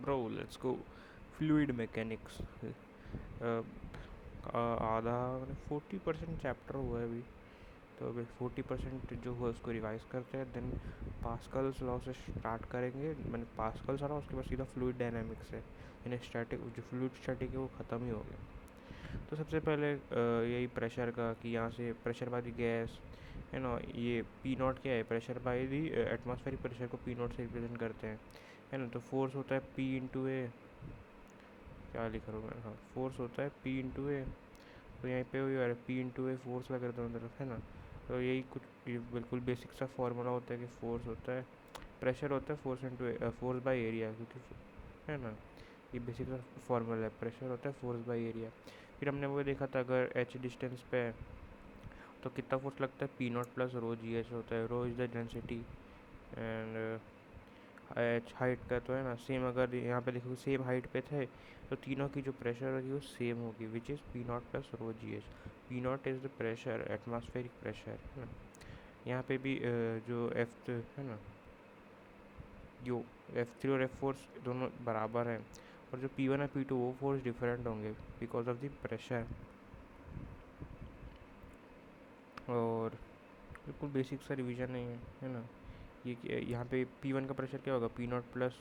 Bro let's go fluid mechanics. आधा 40% chapter हुआ है अभी, तो अभी 40% जो हुआ उसको रिवाइज करते हैं, देन पास्कल्स लॉ से स्टार्ट करेंगे। मैंने पास्कल्स आ उसके बाद सीधा फ्लूइड डायनामिक्स है, यानी स्टैटिक जो फ्लूइड स्टैटिक है वो ख़त्म ही हो गया। तो सबसे पहले यही प्रेशर का कि यहाँ से प्रेशर बाय द गैस है ना, ये पी नॉट क्या है, pressure by the atmospheric pressure को पी नॉट से रिप्रेजेंट करते हैं, है ना। तो फोर्स होता है पी इंटू ए, क्या लिख रहा हूँ मैं, हाँ फोर्स होता है पी इंटू ए। तो यहीं पे वही आ रहा है पी इंटू ए, फोर्स लग रहा है दोनों तरफ, है ना। तो यही कुछ ये बिल्कुल बेसिक सा फॉर्मूला होता है कि फोर्स होता है, प्रेशर होता है force into force by area, क्योंकि है ना, ये बेसिक सा फॉर्मूला है, प्रेशर होता है फोर्स बाई एरिया। फिर हमने वो देखा था अगर एच डिस्टेंस पे है तो कितना फोर्स लगता है, p naught plus rho g h होता है, rho is the density and h height का तो है ना सेम। अगर यहाँ पे देखो सेम हाइट पे थे तो तीनों की जो प्रेशर होगी वो सेम होगी, which is P naught plus rho g H. P not is the pressure, atmospheric pressure, है ना। यहाँ पे भी जो एफ है ना, जो एफ थ्री और एफ फोर्स दोनों बराबर हैं, और जो पी वन और पी टू वो फोर्स डिफरेंट होंगे बिकॉज ऑफ द प्रेशर। और बिल्कुल बेसिक सा रिवीजन है ना। ये यहाँ पे पी वन का प्रेशर क्या होगा, P naught plus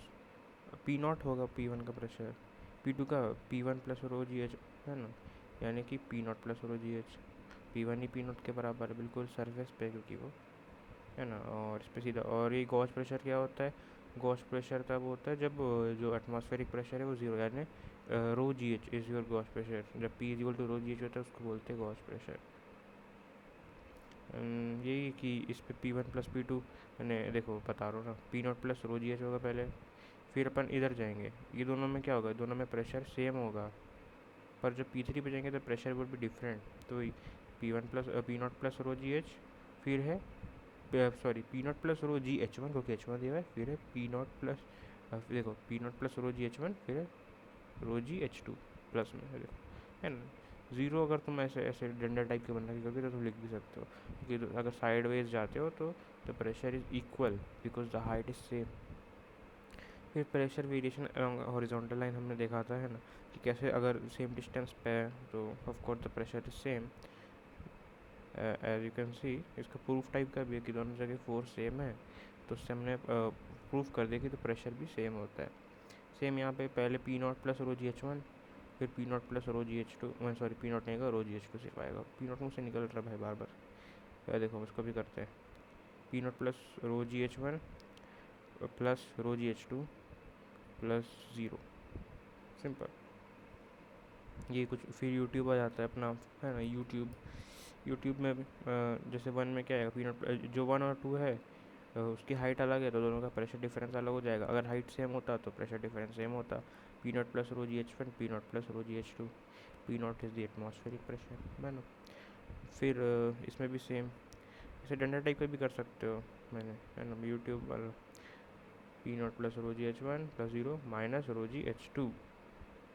P not होगा पी वन का प्रेशर, पी टू का P one plus rho g H, है ना, यानी कि P naught plus rho g H. P one he P not के बराबर है बिल्कुल सरफेस पे, क्योंकि वो है ना। और इस पे सीधा, और ये गॉस प्रेशर क्या होता है, गॉस प्रेशर तब होता है जब जो एटमॉस्फेरिक प्रेशर है वो ज़ीरो, यानी rho g h is your gauge pressure. जब p is equal to rho g h होता है उसको बोलते हैं गॉस प्रेशर। यही कि इस पे p one plus p two, मैंने देखो बता रहा हूँ ना, p naught plus rho g h होगा पहले, फिर अपन इधर जाएंगे, ये दोनों में क्या होगा, दोनों में प्रेशर सेम होगा, पर जब पी थ्री पे जाएंगे तो प्रेशर वुड बी डिफरेंट। तो P one plus P naught plus rho g H, फिर है sorry p naught plus rho g h one, क्योंकि एच वन दिया हुआ है, फिर है पी नॉट प्लस देखो P naught plus rho g h one, फिर है रो जी एच टू प्लस में है, देखो है ना। ज़ीरो अगर तुम ऐसे ऐसे डंडा टाइप के बनने की करोगे तो तुम लिख भी सकते हो, क्योंकि अगर साइड वेज जाते हो तो the pressure is equal because the height is same. फिर pressure variation along horizontal line हमने देखा था, है ना, कि कैसे अगर सेम डिस्टेंस पे है तो of course the pressure is same. As you can see इसका प्रूफ टाइप का भी है कि दोनों जगह फोर्स सेम है, तो उससे हमने प्रूफ कर दिया कि तो प्रेशर भी सेम होता है। सेम यहाँ पे पहले p naught plus rho g h one, फिर p naught plus rho g h two, sorry p naught नहीं आएगा, रो जी एच टू सिर्फ आएगा, पी नॉट मुझसे निकल रहा है भाई बार बार। देखो इसको भी करते हैं, P naught plus rho g h one plus rho g h two plus zero, simple. ये कुछ फिर यूट्यूब आ जाता है अपना, है ना। यूट्यूब में जैसे वन में क्या है, पी नॉट जो वन और टू है उसकी हाइट अलग है तो दोनों का प्रेशर डिफरेंस अलग हो जाएगा। अगर हाइट सेम होता तो प्रेशर डिफरेंस सेम होता, P naught plus rho g h one, P naught plus rho g h to, p not is the atmospheric pressure, है ना। फिर इसमें भी सेम, इसे डंडा टाइप का भी कर सकते हो मैंने, है ना, यूट्यूब वाला। P naught plus rho g h one plus zero minus rho g h two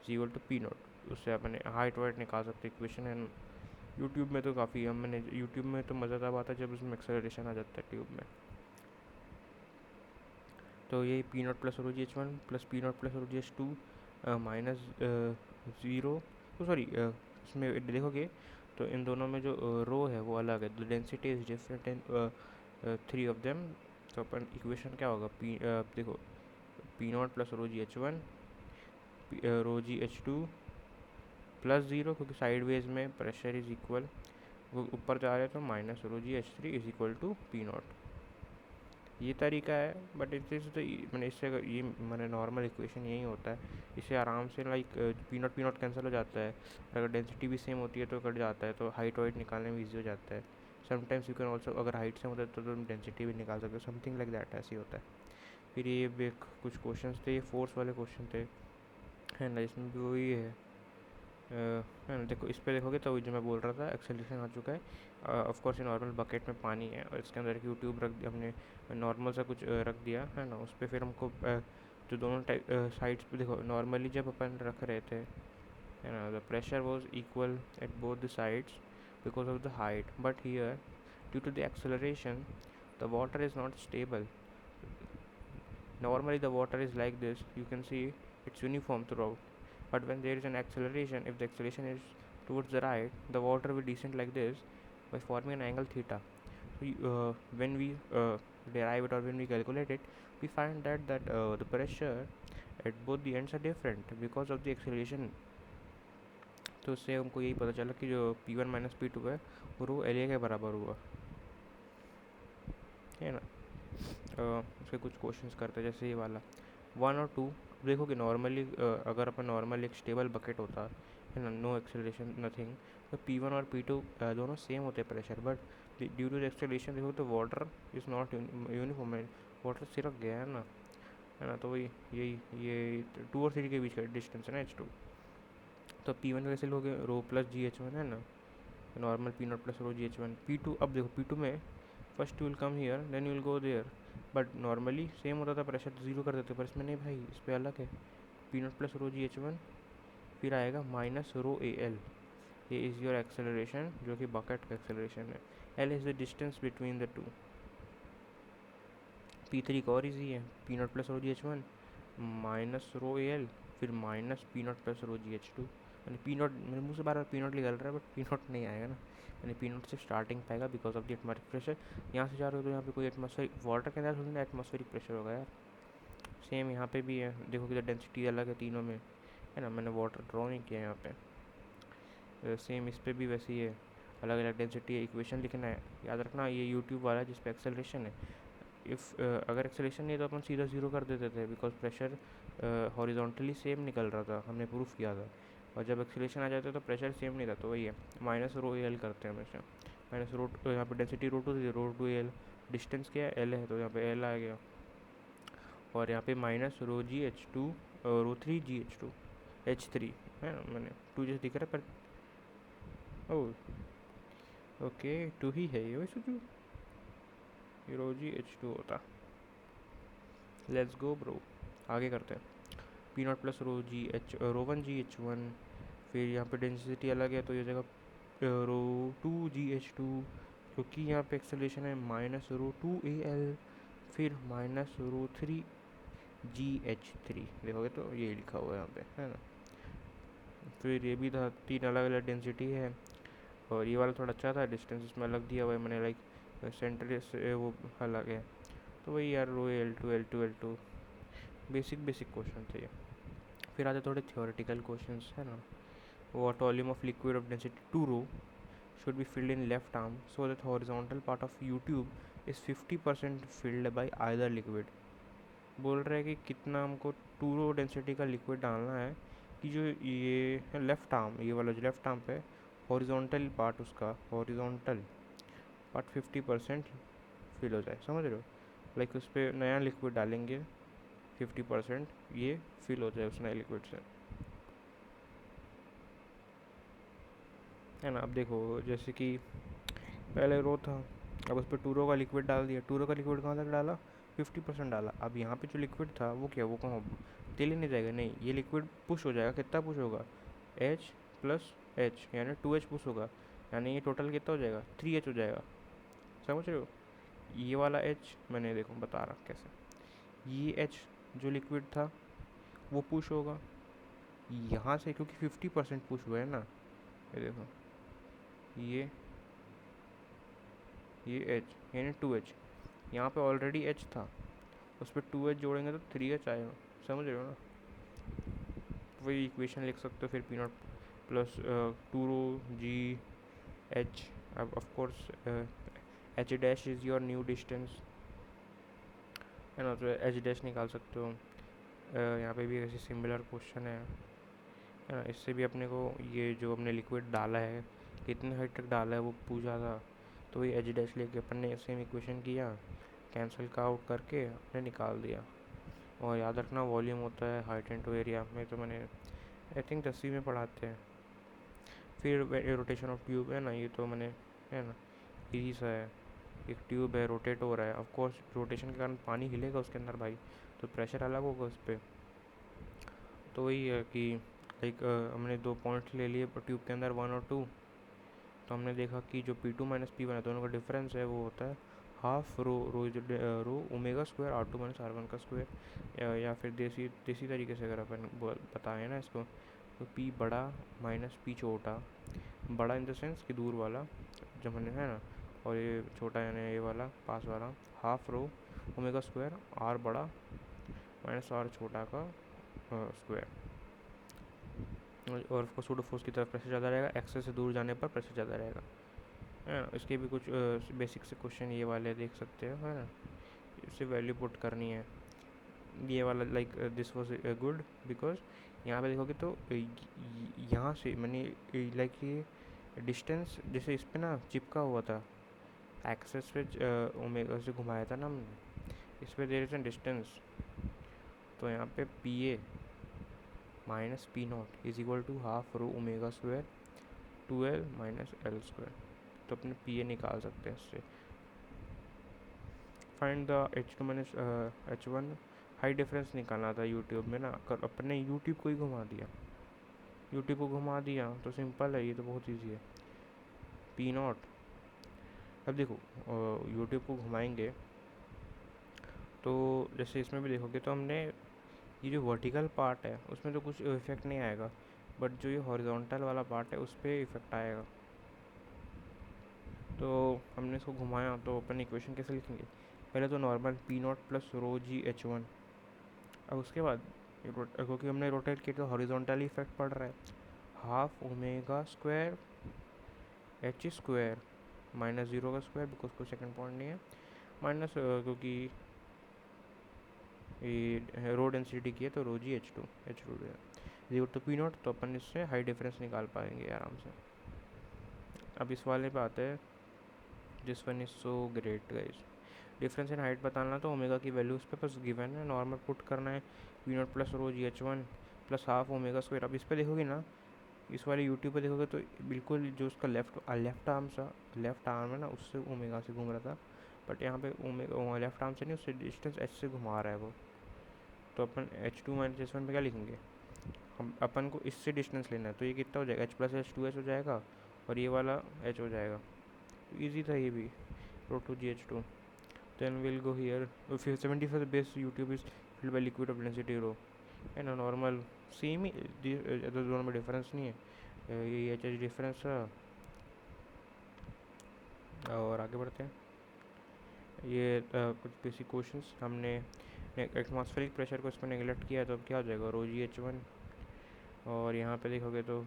equal to p naught, उससे अपने हाइट वाइट निकाल सकते इक्वेशन है। यूट्यूब में तो काफ़ी हम मैंने यूट्यूब में तो मज़ा तब आता है जब उसमें एक्सेलरेशन आ जाता है ट्यूब में। तो ये P naught plus rho g h one plus P naught plus rho g h to minus zero, तो सॉरी इसमें देखोगे तो इन दोनों में जो रो है वो अलग है, the density is different in three of them. तो अपन इक्वेशन क्या होगा, देखो P naught plus rho g h one rho g h two plus zero, क्योंकि साइड वेज में प्रेशर इज इक्वल, वो ऊपर जा रहे हैं तो minus rho g h three is equal to p naught. ये तरीका है, बट इट इज़ तो मैंने इससे ये मैंने नॉर्मल इक्वेशन यही होता है, इससे आराम से लाइक पी नॉट कैंसिल हो जाता है, अगर डेंसिटी भी सेम होती है तो कट जाता है, तो हाइट वाइट निकालने में ईजी हो जाता है। समटाइम्स यू कैन ऑल्सो, अगर हाइट सेम होता है तो तुम डेंसिटी भी निकाल सकते हो, समथिंग लाइक दैट, ऐसे ही होता है। फिर ये भी कुछ क्वेश्चन थे, ये फोर्स वाले क्वेश्चन थे, है ना, इसमें भी वही है ना। देखो इस पर देखोगे तो जो मैं बोल रहा था एक्सेलरेशन आ चुका है। ऑफ कोर्स ये नॉर्मल बकेट में पानी है और इसके अंदर एक यूट्यूब रख दिया हमने, नॉर्मल सा कुछ रख दिया, है ना। उस पर फिर हमको जो दोनों टाइप साइड्स पे देखो, नॉर्मली जब अपन रख रहे थे, है ना, the pressure was equal at both the sides because of the height, but here due to the acceleration the water is not stable. Normally the water is like this, you can see it's uniform throughout. But when there is an acceleration, if the acceleration is towards the right, the water will descend like this by forming an angle theta. So when we derive it or when we calculate it, we find that the pressure at both the ends are different because of the acceleration. तो उससे हमको यही पता चला कि जो P1 minus P2 है वो रो एल ए के बराबर हुआ है ना। उसके कुछ क्वेश्चंस करते हैं जैसे ये वाला 1 और 2। देखो कि नॉर्मली अगर अपन नॉर्मली एक स्टेबल बकेट होता है ना, नो एक्सेलरेशन नथिंग, तो P1 और P2 दोनों सेम होते हैं pressure, but due to the acceleration देखो तो water is not uniform, water सिरक गया है ना। तो वही यही ये 2 और 3 के बीच का डिस्टेंस है ना H2। तो P1 वैसे लोग रो प्लस GH1 है ना, नॉर्मल P0 प्लस रो GH1। P2 अब देखो P2 में first you will come here then you will go there, but normally same होता था प्रेशर तो ज़ीरो कर देते, पर इसमें नहीं भाई, इस पर अलग है। P0 प्लस रो GH1 फिर आएगा माइनस रो AL, ये इज़ योर एक्सेलरेशन जो कि बकेट का एक्सेलरेशन है। L is the distance between the two. P3 का और ईजी है, P0 प्लस रो GH1 माइनस रो AL फिर माइनस P0 प्लस रो GH2। यानी P0 मेरे मुँह से बार बार P0 निकल रहा है, बट P0 नहीं आएगा ना, यानी P0 से स्टार्टिंग पाएगा because of the atmospheric pressure. यहाँ से जा रहे हो तो यहाँ पे कोई एटमॉस्फेरिक वाटर के अंदर थोड़ी ना एटमॉस्फेरिक प्रेशर होगा यार। सेम यहाँ पे भी है, देखो कि डेंसिटी अलग है तीनों में, है ना। मैंने वाटर ड्रॉ नहीं किया यहाँ पे। सेम इस पर भी वैसे ही है, अलग अलग डेंसिटी है, इक्वेशन लिखना है, याद रखना। ये यूट्यूब वाला है जिस पे एक्सेलरेशन है। अगर एक्सेलरेशन नहीं तो अपन सीधा ज़ीरो कर देते थे बिकॉज प्रेशर हॉरिजॉन्टली सेम निकल रहा था, हमने प्रूफ किया था। और जब एक्सेलरेशन आ जाता है तो प्रेशर सेम नहीं था, तो वही है माइनस रो एल करते हैं हमेशा। माइनस रो यहाँ पे डेंसिटी रो टू थी, रो टू एल, डिस्टेंस क्या है एल है, तो यहाँ पे एल आ गया। और यहाँ पे माइनस रो GH2 रो 3 GH2 H3 है ना, मैंने 2 जैसे दिख रहा है पर ओके 2 ही है ये वैसे जो रो GH2 होता। लेट्स गो ब्रो, आगे करते हैं। P0 प्लस रो 1 GH1, फिर यहाँ पे डेंसिटी अलग है तो ये जगह रो 2 GH2, क्योंकि यहाँ पे एक्सेलरेशन है माइनस रो 2 AL फिर माइनस रो 3 GH3, देखोगे तो ये लिखा हुआ है यहाँ पे, है ना। फिर ये भी था, 3 अलग अलग डेंसिटी है, और ये वाला थोड़ा अच्छा था, डिस्टेंस इसमें अलग दिया हुआ है मैंने, लाइक सेंटर से वो अलग है। तो वही यार रो L2 बेसिक क्वेश्चन थे ये। फिर आते थोड़े थियोरेटिकल क्वेश्चंस, है ना। What volume of liquid of density 2 rho should be filled in left arm so that horizontal part of U-tube is 50% filled by either liquid। बोल रहा है कि कितना हमको 2 रो डेंसिटी का लिक्विड डालना है कि जो ये लेफ्ट आर्म, ये वाला जो लेफ्ट आर्म पे हॉरिजॉन्टल पार्ट, उसका हॉरिजॉन्टल पार्ट 50% फिल हो जाए, समझ रहे हो। लाइक उस पर नया लिक्विड डालेंगे 50% ये फिल हो जाए उस नए लिक्विड से, है ना। अब देखो जैसे कि पहले रो था, अब उस पर 2 रो का लिक्विड डाल दिया, 2 रो का लिक्विड कहाँ तक डाला 50% डाला। अब यहाँ पे जो लिक्विड था वो क्या, वो कहाँ तेल ही नहीं जाएगा, नहीं, ये लिक्विड पुश हो जाएगा। कितना पुश होगा, H प्लस H यानी 2H पुश होगा, यानी ये टोटल कितना हो जाएगा 3H हो जाएगा, समझ रहे हो। ये वाला H मैंने देखो बता रहा कैसे, ये H जो लिक्विड था वो पुश होगा यहाँ से, क्योंकि 50% पुश हुआ है ना। ये देखो ये H यानी 2H, यहाँ पे ऑलरेडी H था, उस पर 2H जोड़ेंगे तो 3H आएगा, समझ रहे हो ना। वही इक्वेशन लिख सकते हो फिर P0 प्लस 2 रो GH, अब of course H dash is your new distance, है ना, तो H डैश निकाल सकते हो। यहाँ पे भी ऐसे सिमिलर क्वेश्चन है ना, इससे भी अपने को ये जो हमने लिक्विड डाला है कितने हाइट तक डाला है वो पूछा था, तो वही H डैश लेके अपन ने सेम इक्वेशन किया, कैंसिल का आउट करके अपने निकाल दिया। और याद रखना वॉल्यूम होता है हाइट इनटू एरिया में, तो मैंने आई थिंक 10वीं में पढ़ाते हैं। फिर रोटेशन ऑफ ट्यूब है ना, ये तो मैंने, है ना, इजी सा है। एक ट्यूब है, रोटेट हो रहा है, ऑफ कोर्स रोटेशन के कारण पानी हिलेगा उसके अंदर भाई, तो प्रेशर अलग होगा उस पर। तो वही है कि लाइक हमने 2 पॉइंट्स ले लिए ट्यूब के अंदर 1 और 2, तो हमने देखा कि जो P2 माइनस P1 है दोनों का डिफरेंस है वो होता है half rho omega square R2 minus R1 का स्क्वायर, या फिर देसी देसी तरीके से अगर अपन बताएं ना इसको, तो P बड़ा माइनस P छोटा, बड़ा इन द सेंस कि दूर वाला जो मैंने है ना, और ये छोटा यानी ये वाला पास वाला, half rho omega square R बड़ा माइनस R छोटा का स्क्वायर। और उसको सूडो फोर्स की तरफ प्रेशर ज़्यादा रहेगा, एक्सेस से दूर जाने पर प्रेशर ज़्यादा रहेगा, है ना। इसके भी कुछ बेसिक से क्वेश्चन ये वाले देख सकते हो, है ना। इससे वैल्यू पुट करनी है, ये वाला like this was good because यहाँ पे देखोगे तो यहाँ से मैंने लाइक ये डिस्टेंस जैसे इस पे ना चिपका हुआ था, एक्सेस पे ओमेगा से घुमाया था ना हमने, इस पे देर इज एन डिस्टेंस, तो यहाँ पे p a minus p naught is equal to half rho omega square 2L minus l square. तो अपने पी ए निकाल सकते हैं इससे। Find the H2 minus H1, high difference निकालना था यूट्यूब में ना, अपने यूट्यूब को ही घुमा दिया, यूट्यूब को घुमा दिया तो सिंपल है, ये तो बहुत ईजी है। पी नॉट, अब देखो यूट्यूब को घुमाएंगे तो जैसे इसमें भी देखोगे तो हमने ये जो वर्टिकल पार्ट है उसमें तो कुछ इफेक्ट नहीं आएगा, बट जो ये हॉरिजॉन्टल वाला पार्ट है उस पर इफेक्ट आएगा। तो हमने इसको घुमाया तो अपन इक्वेशन कैसे लिखेंगे, पहले तो normal p naught plus rho g H1, अब उसके बाद क्योंकि हमने रोटेट किया तो हॉरिजॉन्टली इफेक्ट पड़ रहा है, half omega square H square minus zero का स्क्वायर बिकॉज कोई सेकंड पॉइंट नहीं है, माइनस क्योंकि ये रो डेंसिटी की है तो रो जी H2 जीरो तो पी नॉट, तो अपन इससे हाई डिफरेंस निकाल पाएंगे आराम से। अब इस वाले पे आते हैं, this one is so great guys. Difference in height बताना तो ओमेगा की वैल्यू उस पर बस गिवन है, नॉर्मल पुट करना है, p naught plus rho g H1 plus half omega square. अब इस पर देखोगे ना, इस वाले यूट्यूब पे देखोगे तो बिल्कुल जो उसका लेफ्ट आर्म है ना उससे ओमेगा से घूम रहा था, बट यहाँ पे ओमेगा लेफ्ट आर्म से नहीं, उससे डिस्टेंस H से घुमा रहा है वो। तो अपन H2 माइनस H1 पे क्या लिखेंगे, हम अपन को इससे डिस्टेंस लेना है, तो ये कितना हो जाएगा H प्लस H2H हो जाएगा, और ये वाला H हो जाएगा, तो ईजी था ये भी, rho two g H2। Then will go here, फिर 75 base U tube is filled by liquid of density rho, है ना, नॉर्मल सेम ही, दोनों में डिफरेंस नहीं है, ये H डिफरेंस है। और आगे बढ़ते हैं, ये कुछ बेसिक क्वेश्चंस हमने एटमॉस्फेरिक प्रेशर को इसमें नेगलेक्ट किया है, तो अब क्या हो जाएगा रो जी H1, और यहाँ पे देखोगे तो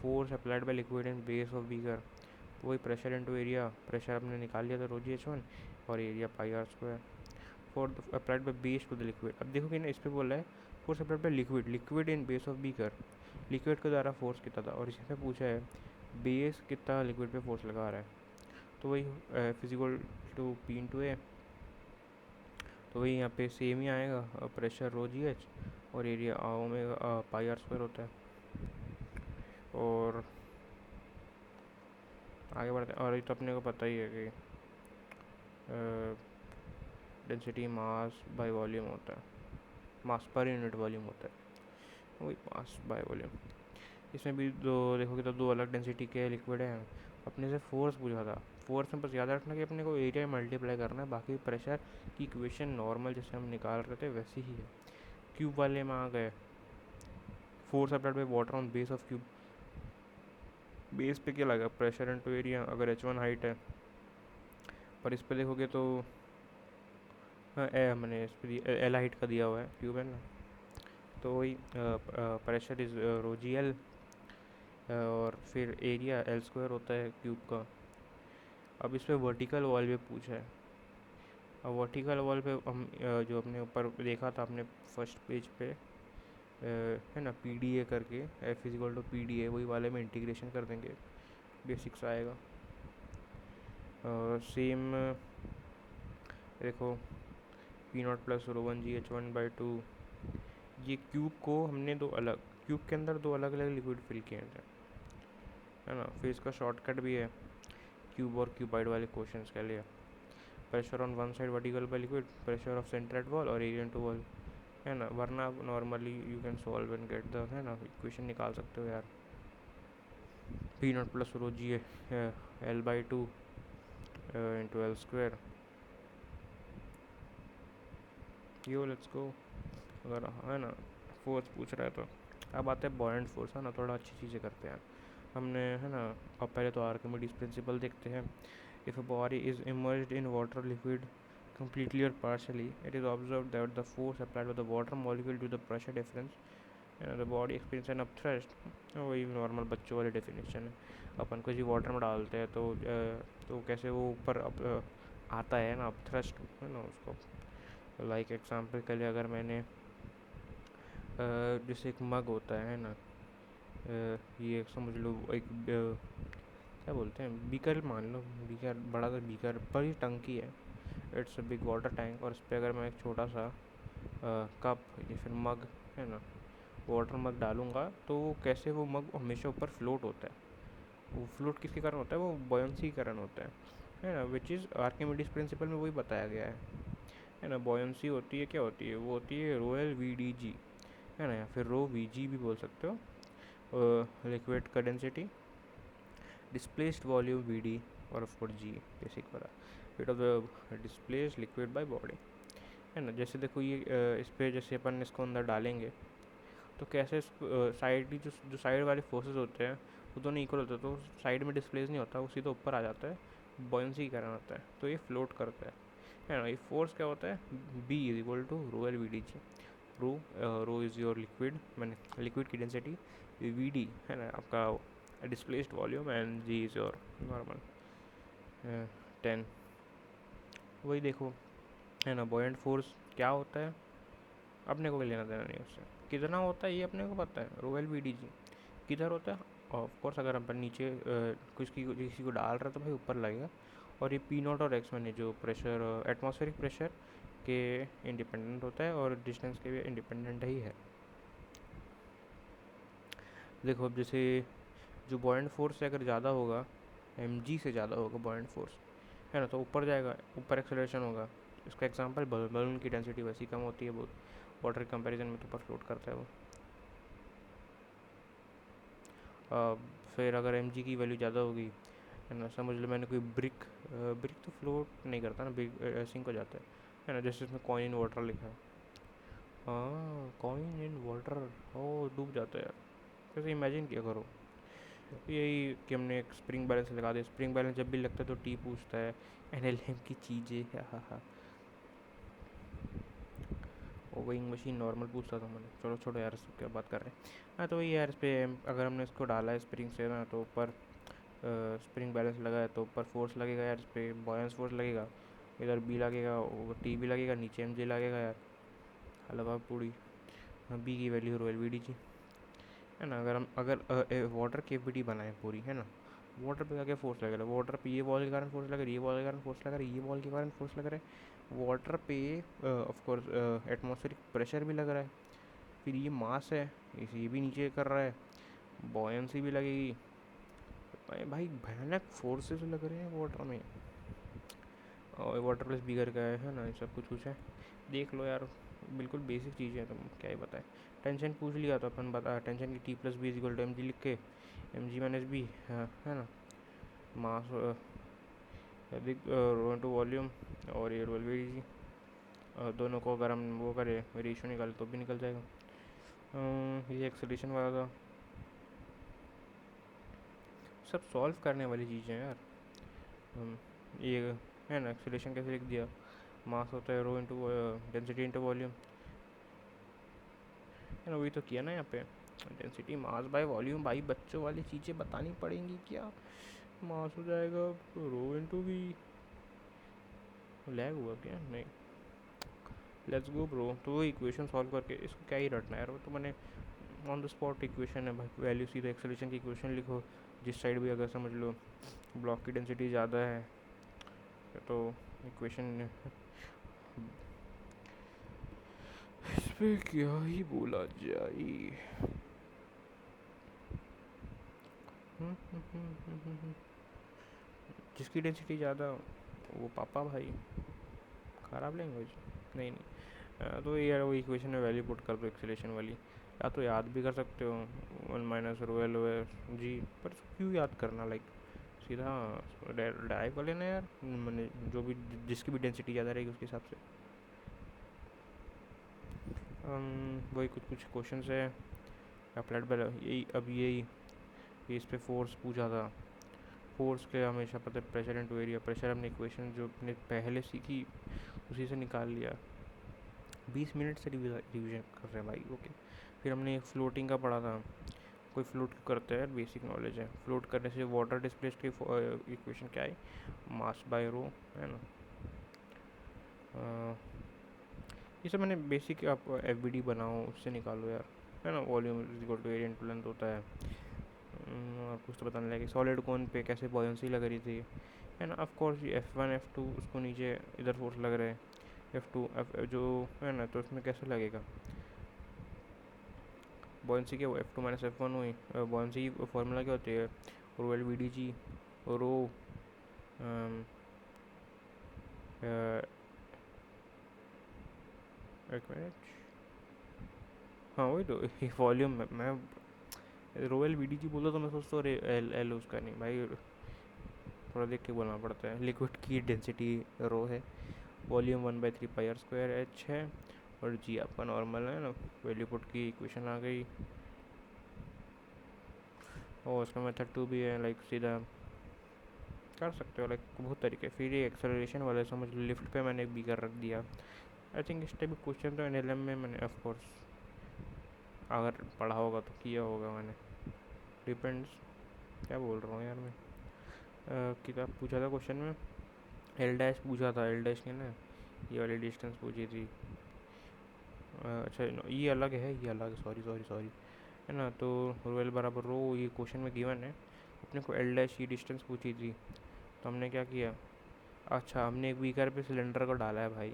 force applied by liquid in base of beaker, वही प्रेशर इनटू एरिया, प्रेशर हमने निकाल लिया था रो जी H1 और area pi r square, force applied by base to the liquid. अब देखोगे ना इस पर बोल रहा है force applied by liquid in base of beaker, liquid के द्वारा फोर्स कितना था, और इसमें पूछा है बेस कितना लिक्विड पे फोर्स लगा रहा है, तो वही F is equal to P into A, तो वही यहाँ पे सेम ही आएगा, प्रेशर रो जी एच और area omega pi r square होता है। और आगे बढ़ते हैं, और ये तो अपने को पता ही है कि डेंसिटी मास बाय वॉल्यूम होता है, मास पर यूनिट वॉल्यूम होता है, वही मास बाय वॉल्यूम। इसमें भी दो देखोगे तो दो अलग डेंसिटी के लिक्विड हैं, अपने से फोर्स पूछा था, फोर्स में बस याद रखना कि अपने को एरिया मल्टीप्लाई करना है, बाकी प्रेशर की इक्वेशन नॉर्मल जैसे हम निकाल रहे थे वैसी ही है। क्यूब वाले में आ गए, force applied by water on base of cube, base पे क्या लगा प्रेशर इनटू एरिया, अगर H1 हाइट है, पर इस पे देखोगे तो मैंने इस पर एल हाइट का दिया हुआ है, क्यूब है ना, तो वही pressure is rho g L, और फिर एरिया एल स्क्वायर होता है क्यूब का। अब इस पर वर्टिकल वॉल पे पूछा है, अब वर्टिकल वॉल पे हम जो अपने ऊपर देखा था अपने फर्स्ट पेज पे है ना पी डी ए करके, F is equal to P D A, वही वाले में इंटीग्रेशन कर देंगे, बेसिक्स आएगा। सेम देखो P naught plus rho one g H1 by two, ये क्यूब को हमने क्यूब के अंदर दो अलग अलग लिक्विड फिल किए थे, है ना, फिर इसका शॉर्टकट भी है क्यूब और क्यूबाइड वाले क्वेश्चंस के लिए, pressure on one side vertical by liquid, pressure of centre at wall और एरिया इनटू वॉल, है ना, वरना normally you can solve and get the, है ना, इक्वेशन निकाल सकते हो यार। P naught plus rho g L by two into L square. Yo let's go. अगर है ना फोर्स पूछ रहा है तो अब आते हैं बॉयंट फोर्स, है ना, थोड़ा अच्छी चीज़ें करते हैं हमने, है ना। अब पहले तो आर्किमिडीज प्रिंसिपल देखते हैं। If a body is emerged in water liquid completely or partially, it is observed that the force applied by the water molecule to the pressure difference and the body experience an upthrust। वही normal बच्चों वाली definition है। अपन किसी water में डालते हैं तो कैसे वो ऊपर आता है ना अपथ्रस्ट, है ना उसको। लाइक एग्जांपल के लिए अगर मैंने जैसे एक मग होता है ना, ये समझ लो एक क्या बोलते हैं, बीकर मान लो, बीकर बड़ा सा बीकर पर ही टंकी है, it's a big water tank. और इस पर अगर मैं एक छोटा सा कप या फिर मग, है ना, वाटर मग डालूँगा तो कैसे वो मग हमेशा ऊपर फ्लोट होता है। वो फ्लोट किसके कारण होता है, वो बॉयंसी के कारण होता है ना, विच इज़ आर्किमिडीज प्रिंसिपल में वही बताया गया है ना। बॉयंसी होती है, क्या होती है, वो होती है रोयल वी डी जी, है ना, या फिर रो वी जी भी बोल सकते हो, लिक्विड का डेंसिटी, displaced volume Vd और ऑफ कोर्स G बेसिक वाला, weight of the displaced liquid by body, है ना। जैसे देखो ये इस पे जैसे अपन इसको अंदर डालेंगे तो कैसे साइड की जो साइड वाले फोर्सेस होते हैं वो दोनों इक्वल होते हैं, तो साइड में डिस्प्लेस नहीं होता, वो सीधा ऊपर आ जाता है, बॉयंसी के कारण होता है, तो ये फ्लोट करता है ना। ये फोर्स क्या होता है, B is equal to rho L V D g. Rho is your liquid, मैंने लिक्विड की डेंसिटी, वी डी है ना आपका displaced volume, and g is your normal 10। वही देखो, है ना, बॉयंट फोर्स क्या होता है अपने को लेना देना नहीं उससे, कितना होता है ये अपने को पता है, rho L V D G किधर होता है। ऑफ कोर्स अगर अपन नीचे किसी को डाल रहे हैं तो भाई ऊपर लगेगा। और ये पी नॉट और एक्स मैंने जो प्रेशर एटमॉस्फेरिक प्रेशर के इंडिपेंडेंट होता है और डिस्टेंस के भी इंडिपेंडेंट ही है। देखो अब जैसे जो बॉयंट फोर्स अगर ज़्यादा होगा, एम जी से ज़्यादा होगा बॉयंट फोर्स, है ना, तो ऊपर जाएगा, ऊपर एक्सेलरेशन होगा। इसका एग्जांपल बलून की डेंसिटी वैसी कम होती है बहुत वाटर के कंपैरिजन में, तो ऊपर फ्लोट करता है वो। फिर अगर एम जी की वैल्यू ज़्यादा होगी, है ना, समझ लो मैंने कोई ब्रिक तो फ्लोट नहीं करता ना, ब्रिक सिंक हो जाता है ना, जैसे इसमें कॉइन इन वाटर लिखा है। हाँ, कॉइन इन वाटर, ओ डूब जाता है यार। कैसे इमेजिन किया करो, यही कि हमने एक स्प्रिंग बैलेंस लगा दिया, स्प्रिंग बैलेंस जब भी लगता है तो टी पूछता है, एनएलएम की चीज़ें, हाँ हाँ। ओवरिंग मशीन नॉर्मल पूछता था मैंने, चलो छोड़ो यार इसको क्या बात कर रहे हैं। हाँ तो वही यार, इस पर अगर हमने इसको डाला है स्प्रिंग से ना, तो ऊपर स्प्रिंग बैलेंस लगा है तो ऊपर फोर्स लगेगा यार, इस पर बॉयंस फोर्स लगेगा, इधर बी लगेगा, टी भी लगेगा, नीचे एम जी लगेगा यार, हलवा पूड़ी। बी की value rho L V D G, है ना। अगर वाटर केविटी बनाए पूरी, है ना, वाटर पे क्या फोर्स लगेगा, वाटर पे ये वॉल के कारण फोर्स लग रहा है, ये वॉल के कारण फोर्स लग रहा है, ये वॉल के कारण फोर्स लग रहा है, वाटर पे ऑफ कोर्स एटमॉस्फेरिक प्रेशर भी लग रहा है, फिर ये मास है, ये भी नीचे कर रहा है, बॉयंसी भी लगेगी, भाई भयानक फोर्सेस लग रहे हैं वाटर में। और वाटर प्लस बिगर का है ना, ये सब कुछ है, देख लो यार, बिल्कुल बेसिक चीज़ें हैं, तुम क्या ही बताए। टेंशन पूछ लिया तो अपन बता, टेंशन की T plus B is equal to M G लिख के, एम जी माइनस बी, है ना, मास रो इंटू वॉल्यूम, और ये रोल वी जी, दोनों को अगर हम वो करें रेशियो निकाले तो भी निकल जाएगा। ये एक्सेलेरेशन वाला था, सब सॉल्व करने वाली चीज़ें हैं यार। ये है ना, एक्सेलेरेशन कैसे लिख दिया, मास होता है rho into density into volume, है ना, वही तो किया ना यहाँ पे, डेंसिटी मास बाय वॉल्यूम। भाई बच्चों वाली चीज़ें बतानी पड़ेंगी क्या, मास हो जाएगा रो इंटू भी, लैग हुआ क्या, नहीं, लेट्स गो ब्रो। तो वो इक्वेशन सॉल्व करके इसको क्या ही रटना है यार, वो तो मैंने ऑन द स्पॉट इक्वेशन है भाई, वैल्यू सीधा एक्सेलेरेशन की इक्वेशन लिखो, जिस साइड भी अगर समझ लो ब्लॉक की डेंसिटी ज़्यादा है तो इक्वेशन, इस पर क्या ही बोला जाए। जिसकी डेंसिटी ज़्यादा वो पापा भाई, ख़राब लैंग्वेज, नहीं नहीं। तो यार वो इक्वेशन में वैल्यू पुट कर दो एक्सेलेरेशन वाली, या तो याद भी कर सकते हो 1 माइनस रो एल जी, पर क्यों याद करना, लाइक सीधा डाइव कर लेना यार, मैंने जो भी जिसकी भी डेंसिटी ज़्यादा रहेगी उसके हिसाब से। वही कुछ कुछ क्वेश्चन है। अप्लाइड बाय यही अब यही इस पे फोर्स पूछा था। फोर्स के हमेशा पता है प्रेशर इनटू एरिया, प्रेशर हमने इक्वेशन जो अपने पहले सीखी उसी से निकाल लिया। 20 मिनट से रिवीजन कर रहे हैं भाई, ओके। फिर हमने एक फ्लोटिंग का पढ़ा था। कोई फ्लोट करता है यार, बेसिक नॉलेज है। फ्लोट करने से वाटर डिस्प्लेस्ड की इक्वेशन क्या है, मास बाय रो, है ना। ये सब मैंने बेसिक, आप एफ बी डी बनाओ उससे निकालो यार, है ना। Volume is equal to area into length होता है। और कुछ तो बताने लगे सॉलिड कौन पे कैसे बॉयंसी लग रही थी, है ना। ऑफ कोर्स ये F1 F2 उसको नीचे इधर फोर्स लग रहे हैं, F2 F जो है ना, तो उसमें कैसे लगेगा बॉयंसी के, वो F2 माइनस F1 हुई। बॉयंसी फार्मूला क्या होती है, rho L V D g, rho एक मिनट, हाँ वही तो वॉल्यूम में मैं rho L V D g बोला तो मैं सोचता हूँ एल एल उसका नहीं भाई, थोड़ा देख के बोलना पड़ता है। लिक्विड की डेंसिटी रो है, वॉल्यूम 1/3 पाई r² h है, और जी आपका नॉर्मल है ना। वैल्यू पुट की इक्वेशन आ गई, और उसका मेथड 2 भी है, लाइक सीधा कर सकते हो, लाइक बहुत तरीके। फिर ये एक्सेलरेशन वाले समझ लो, लिफ्ट पे मैंने भी कर रख दिया। आई थिंक इस टाइप क्वेश्चन तो NLM में मैंने ऑफकोर्स अगर पढ़ा होगा तो किया होगा मैंने, डिपेंड्स। क्या बोल रहा हूँ यार मैं, किताब पूछा था क्वेश्चन में, एल डैश पूछा था, एल डैश के ना ये वाली डिस्टेंस पूछी थी। अच्छा ये अलग है, ये अलग, सॉरी सॉरी सॉरी, है ना। तो रो एल बराबर रो, ये क्वेश्चन में गिवन है। अपने को एल डैश की डिस्टेंस पूछी थी, तो हमने क्या किया, अच्छा हमने एक बीकर पे सिलेंडर को डाला है भाई,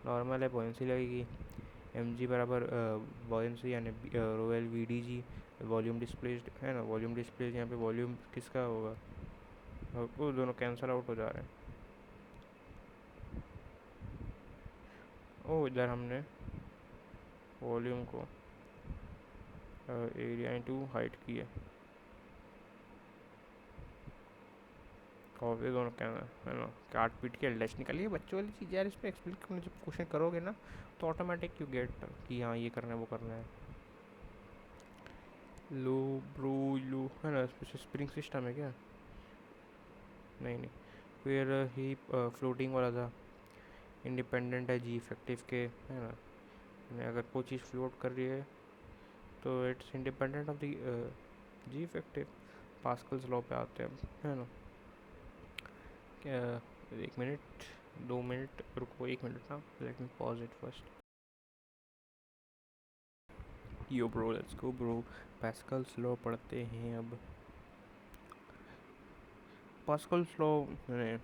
नॉर्मल है, बॉयंसी लगेगी। एम जी बराबर बॉयंसी यानी rho L V D G, volume displaced, है ना। वॉल्यूम डिस्प्लेस यहाँ पे वॉल्यूम किसका होगा, वो दोनों कैंसिल आउट हो जा रहे हैं। ओ इधर हमने वॉल्यूम को एरिया इंटू हाइट की है, और ये दोनों क्या है ना, काट पीट के एल डैश निकालिए। बच्चों वाली चीज़ यार, इस पर एक्सप्लेन जब क्वेश्चन करोगे ना तो ऑटोमेटिक यू गेट कि हाँ ये करना है वो करना है। लो ब्रो लो, है ना। स्प्रिंग सिस्टम है क्या, नहीं नहीं। फिर ही फ्लोटिंग वाला था, इंडिपेंडेंट है जी इफेक्टिव के, है ना। अगर कोई चीज़ फ्लोट कर रही है तो it's independent of the G effective. Pascal's law पे आते हैं, है ना। क्या, 1 मिनट 2 मिनट रुको, 1 मिनट ना, let me pause it first. Yo bro let's go bro, Pascal's law पढ़ते हैं अब। पास्कल्स लॉ मैंने,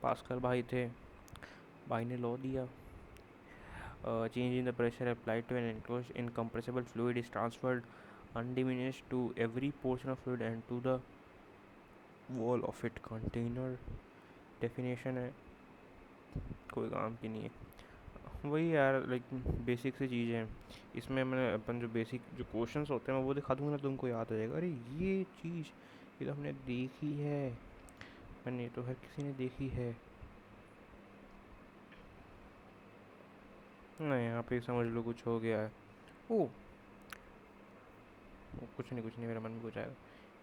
पास्कल भाई थे, भाई ने लॉ दिया, change in the pressure applied to an enclosed incompressible fluid is transferred undiminished to every portion of fluid and to the wall of it container। Definition है, कोई काम की नहीं है। वही यार, लाइक बेसिक सी चीज़ें हैं इसमें। मैंने अपन जो बेसिक जो क्वेश्चंस होते हैं मैं वो दिखा दूँगा ना, तुमको याद हो जाएगा, अरे ये चीज़ ये तो हमने देखी है, मैंने तो हर किसी ने देखी है। नहीं यहाँ पे समझ लो कुछ हो गया है। ओ कुछ नहीं कुछ नहीं, मेरे मन में कुछ आएगा।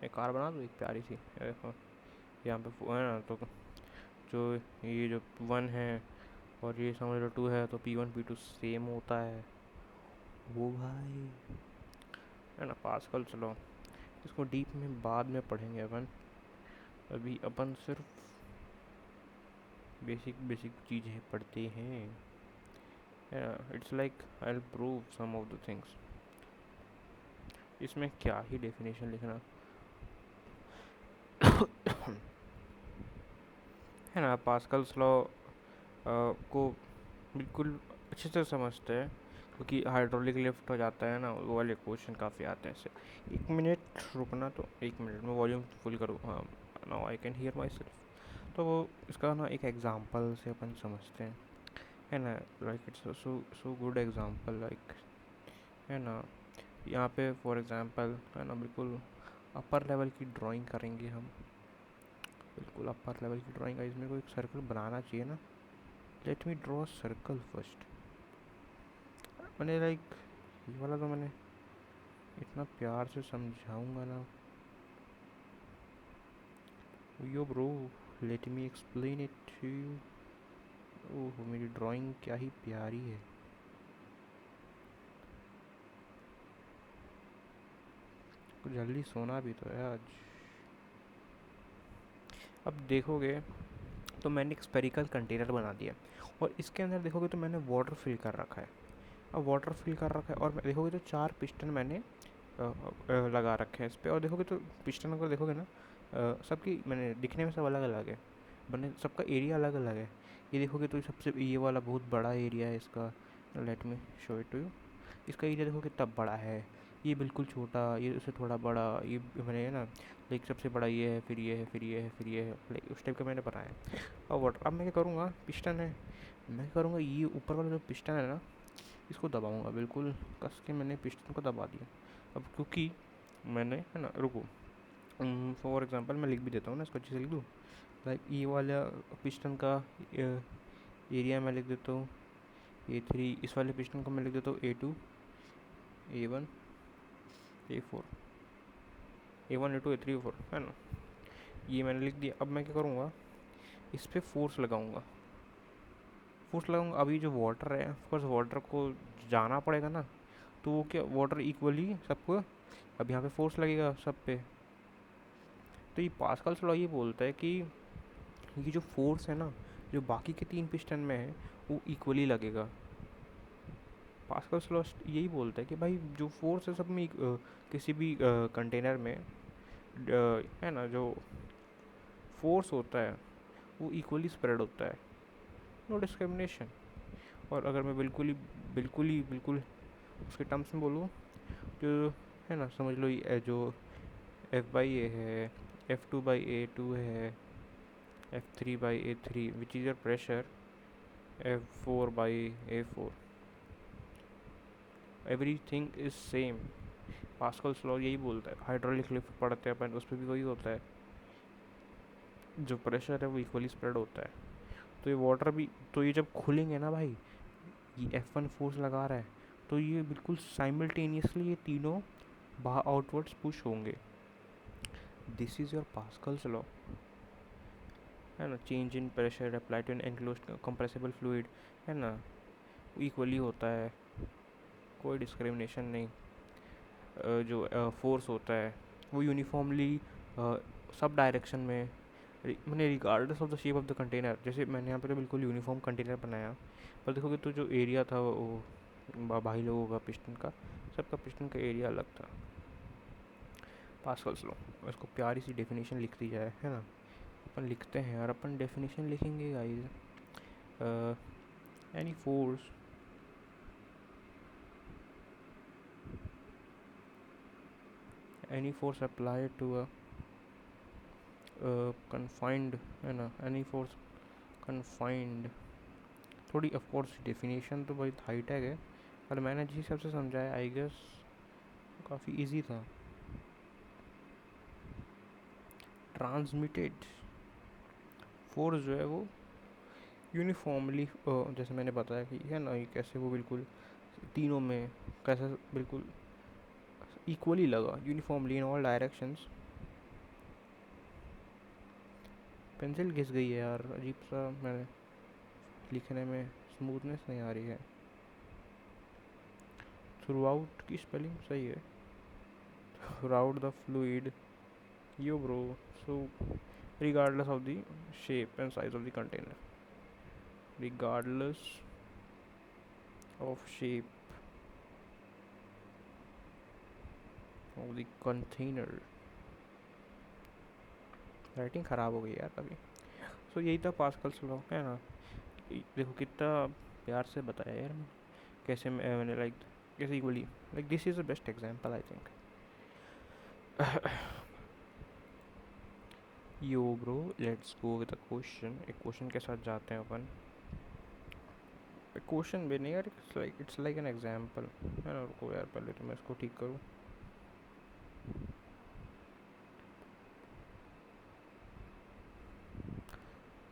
मैं कार बना दूँ एक प्यारी सी, देखो यहाँ पे है ना, तो जो ये जो 1 है और ये समझ लो 2 है, तो P1 P2 सेम होता है वो भाई, है ना। पास्कल चलो इसको डीप में बाद में पढ़ेंगे अपन, अभी अपन सिर्फ बेसिक बेसिक चीज़ें पढ़ते हैं। It's like I will prove some of the things. इसमें क्या ही डेफिनेशन लिखना है ना। पास्कल्स लॉ को बिल्कुल अच्छे से समझते हैं, क्योंकि हाइड्रोलिक लिफ्ट हो जाता है ना, वो वाले क्वेश्चन काफ़ी आते हैं ऐसे। 1 मिनट रुकना, तो 1 मिनट में वॉल्यूम फुल करूँ, हाँ now I can hear my self. तो वो इसका ना एक एग्जांपल से अपन समझते हैं, है ना। Like it's so so good example, like, है ना। यहाँ पे फॉर एग्जांपल है ना, बिल्कुल अपर लेवल की ड्राइंग करेंगे हम, बिल्कुल अपर लेवल की ड्राइंग। गाइस मेरे को एक सर्कल बनाना चाहिए ना। Let me draw circle first. मैंने लाइक ये वाला तो मैंने इतना प्यार से समझाऊंगा ना। Yo bro, let me explain it to you. Oh मेरी ड्राइंग क्या ही प्यारी है। कुछ जल्दी सोना भी तो है आज। अब देखोगे तो मैंने एक स्पेरिकल कंटेनर बना दिया और इसके अंदर देखोगे तो मैंने वाटर फिल कर रखा है। अब वाटर फिल कर रखा है और देखोगे तो 4 पिस्टन मैंने लगा रखे हैं इस पर। और देखोगे तो पिस्टन को देखोगे ना, सबकी मैंने दिखने में सब अलग अलग है, बने सबका एरिया अलग अलग है। ये देखोगे तो सबसे ये वाला बहुत बड़ा एरिया है इसका। Let me show it to you. इसका एरिया देखो कितना बड़ा है। ये बिल्कुल छोटा, ये उससे थोड़ा बड़ा, ये मैंने है ना लाइक सबसे बड़ा ये है, फिर ये है, फिर ये है, फिर ये है, लाइक उस टाइप का मैंने बनाया है। और वाटर अब मैं क्या करूँगा, पिस्टन है, मैं क्या करूँगा ये ऊपर वाला जो पिस्टन है ना इसको दबाऊँगा। बिल्कुल कस के मैंने पिस्टन को दबा दिया। अब क्योंकि मैंने है ना, रुको, फॉर एग्जांपल मैं लिख भी देता हूँ ना, इसको अच्छे से लिख दूँ। लाइक ये वाला पिस्टन का एरिया मैं लिख देता हूँ A3। इस वाले पिस्टन को मैं लिख देता हूँ A2, A1, A4, A1, A2, A3, A4 है ना। ये मैंने लिख दिया। अब मैं क्या करूँगा, इस पर फोर्स लगाऊंगा। फोर्स लगाऊंगा। अभी जो वाटर है ऑफकोर्स वाटर को जाना पड़ेगा ना, तो वो क्या वाटर इक्वली सबको, अब यहाँ पे फोर्स लगेगा सब पे। तो ये पास्कल्स लॉ ये बोलता है कि ये जो फोर्स है ना जो बाकी के 3 पिस्टन में है वो इक्वली लगेगा। पास्कल्स लॉ यही बोलता है कि भाई जो फोर्स है सब में किसी भी कंटेनर में है ना, जो फोर्स होता है वो इक्वली स्प्रेड होता है, नो डिस्क्रिमिनेशन। और अगर मैं बिल्कुल उसके टर्म्स में बोलूँ तो है ना, समझ लो ये जो F/A है, F2/A2 है, F3/A3 which is your pressure, F4/A4, everything is same. Pascal's law यही बोलता है। हाइड्रोलिक लिफ्ट पढ़ते हैं अपन, उस पर भी वही होता है, जो प्रेशर है वो इक्वली स्प्रेड होता है। तो ये वाटर भी, तो ये जब खुलेंगे ना भाई, ये F1 फोर्स लगा रहा है तो ये बिल्कुल साइमल्टेनियसली ये तीनों बाहर आउटवर्ड्स पुश होंगे। This is your Pascal's law है ना। Change in pressure apply to an enclosed compressible fluid है ना, इक्वली होता है, कोई डिस्क्रिमिनेशन नहीं। जो फोर्स होता है वो यूनिफॉर्मली सब डायरेक्शन में, मैंने regardless of the shape of the container, जैसे मैंने यहाँ पे तो बिल्कुल यूनिफॉर्म कंटेनर बनाया, पर देखोगे तो जो एरिया था वो भाई लोगों का पिस्टन का, सबका पिस्टन का एरिया अलग था। पास्कल्स लॉ, इसको प्यारी सी डेफिनेशन लिख दी जाए है ना। अपन लिखते हैं और अपन डेफिनेशन लिखेंगे guys. Any force apply to a confined है ना, एनी फोर्स कन्फाइंड। थोड़ी ऑफकोर्स डेफिनेशन तो बहुत हाई टैग है, पर मैंने जिस हिसाब से समझाया आई गेस काफ़ी इजी था। ट्रांसमिटेड फोर्स जो है वो यूनिफॉर्मली, जैसे मैंने बताया कि है ना, ये कैसे वो बिल्कुल तीनों में कैसे बिल्कुल इक्वली लगा, uniformly in all directions. Pencil घिस गई है यार, अजीब सा, मैंने लिखने में स्मूथनेस नहीं आ रही है। थ्रू आउट की स्पेलिंग सही है, through out the fluid, yo bro. So regardless of the shape and size of the container, regardless of shape of the container। Writing ख़राब हो गई यार अभी। सो यही था पास्कल्स लॉ है ना। देखो कितना प्यार से बताया यार मैं, कैसे मैंने लाइक कैसे equally, like this is the best example I think. Yo bro, let's go with a question. एक क्वेश्चन के साथ जाते हैं अपन। क्वेश्चन भी नहीं यार, इट्स लाइक एन एग्जांपल है ना। रुको यार पहले तो मैं इसको ठीक करूँ।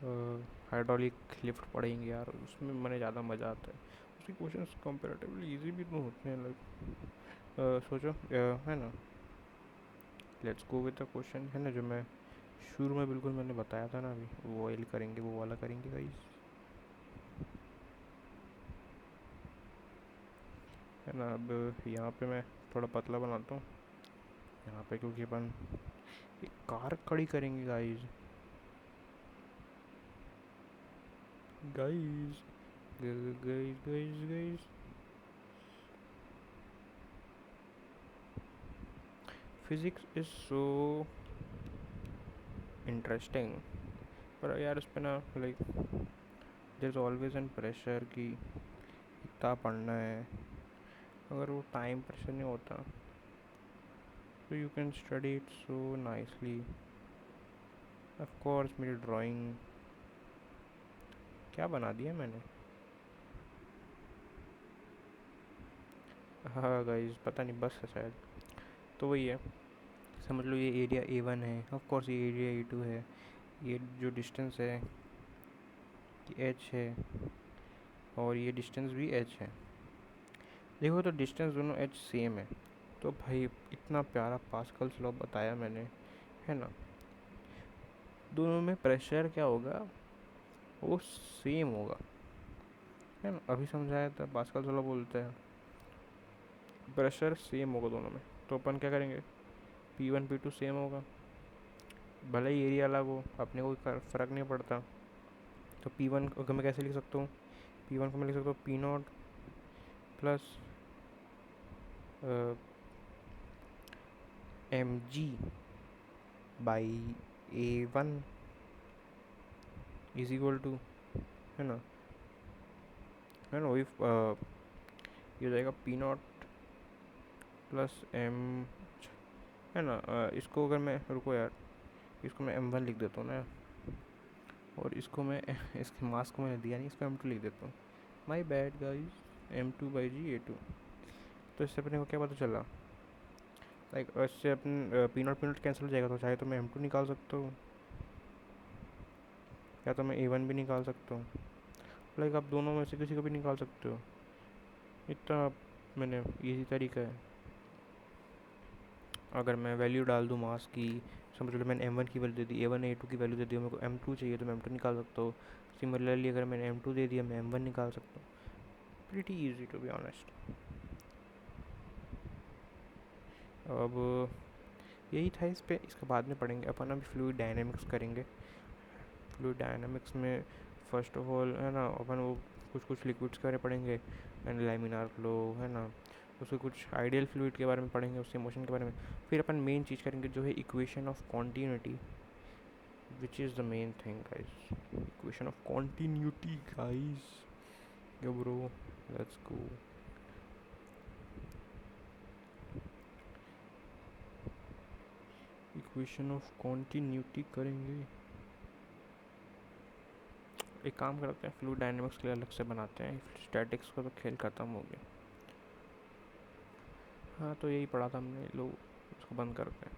हाइड्रोलिक लिफ्ट पढ़ेंगे यार, उसमें मैंने ज़्यादा मज़ा आता है। उसके क्वेश्चंस कंपेरेटिवली इजी भी तो होते हैं, लाइक सोचो है ना। Let's go with the question है ना, जो मैं शुरू में बिल्कुल मैंने बताया था ना, अभी वो ऑयल करेंगे, वो वाला करेंगे गाइस, है ना। अब यहाँ पे मैं थोड़ा पतला बनाता हूँ यहाँ पे, क्योंकि अपन एक कार खड़ी करेंगे guys. Guys guys guys guys, physics is so interesting, पर यार उस पर ना like there is always an pressure कि इतना पढ़ना है। अगर वो टाइम प्रेशर नहीं होता तो you can study it so nicely. Of course मेरी ड्राइंग क्या बना दिया मैंने। हाँ गाइस, पता नहीं, बस है शायद। तो वही है, समझ लो ये एरिया A1 है, ऑफ कोर्स ये एरिया A2 है। ये जो डिस्टेंस है ये h है, और ये डिस्टेंस भी h है। देखो तो डिस्टेंस दोनों h सेम है, तो भाई इतना प्यारा पास्कल्स लॉ बताया मैंने, है ना। दोनों में प्रेशर क्या होगा, वो सेम होगा, है ना। अभी समझाया था, पास्कल्स लॉ बोलते हैं प्रेशर सेम होगा दोनों में। तो अपन क्या करेंगे, P1 P2 सेम होगा, भले ही एरिया अलग हो, अपने को फ़र्क नहीं पड़ता। तो P1 को मैं कैसे लिख सकता हूँ, P1 को मैं लिख सकता हूँ P0 plus mg by A1 is equal to, है ना, है ना। वही ये हो जाएगा P0 प्लस m, है ना। इसको अगर मैं, रुको यार, इसको मैं M1 लिख देता हूँ ना, और इसको मैं इसके मास को मैंने दिया नहीं, इसको M2 लिख देता हूँ। My bad guys, M2/G A2। तो इससे अपने को क्या पता चला, लाइक इससे अपन P0 कैंसिल हो जाएगा, तो चाहे तो मैं M2 निकाल सकता हूँ, या तो मैं A1 भी निकाल सकता हूँ। लाइक आप दोनों में से किसी को भी निकाल सकते हो, इतना मैंने इजी तरीका है। अगर मैं वैल्यू डाल दूँ मास की, समझ लो मैंने M1 की वैल्यू दे दी, A1 A2 की वैल्यू दे दी, मेरे को M2 चाहिए तो मैं M2 निकाल सकता हूँ। सिमिलरली अगर मैंने M2 दे दिया, मैं M1 निकाल सकता हूँ। Pretty easy to be honest. अब यही था इस पे, इसके बाद में पढ़ेंगे अपन अभी फ्लूइड डायनेमिक्स करेंगे। फ्लूइड डायनेमिक्स में फर्स्ट ऑफ ऑल, है ना, अपन वो कुछ लिक्विड्स के बारे में पढ़ेंगे, एंड लैमिनार फ्लो, है ना। उसके कुछ आइडियल फ्लूइड के बारे में पढ़ेंगे, उसके मोशन के बारे में। फिर अपन मेन चीज़ करेंगे जो है equation of continuity, which is the main thing guys. Equation of continuity guys, yo bro, let's go. Equation of continuity करेंगे। एक काम करते हैं, फ्लूइड डायनेमिक्स के लिए अलग से बनाते हैं, स्टैटिक्स का तो खेल ख़त्म हो गया। हाँ तो यही पढ़ा था हमने, लोग उसको बंद करते हैं।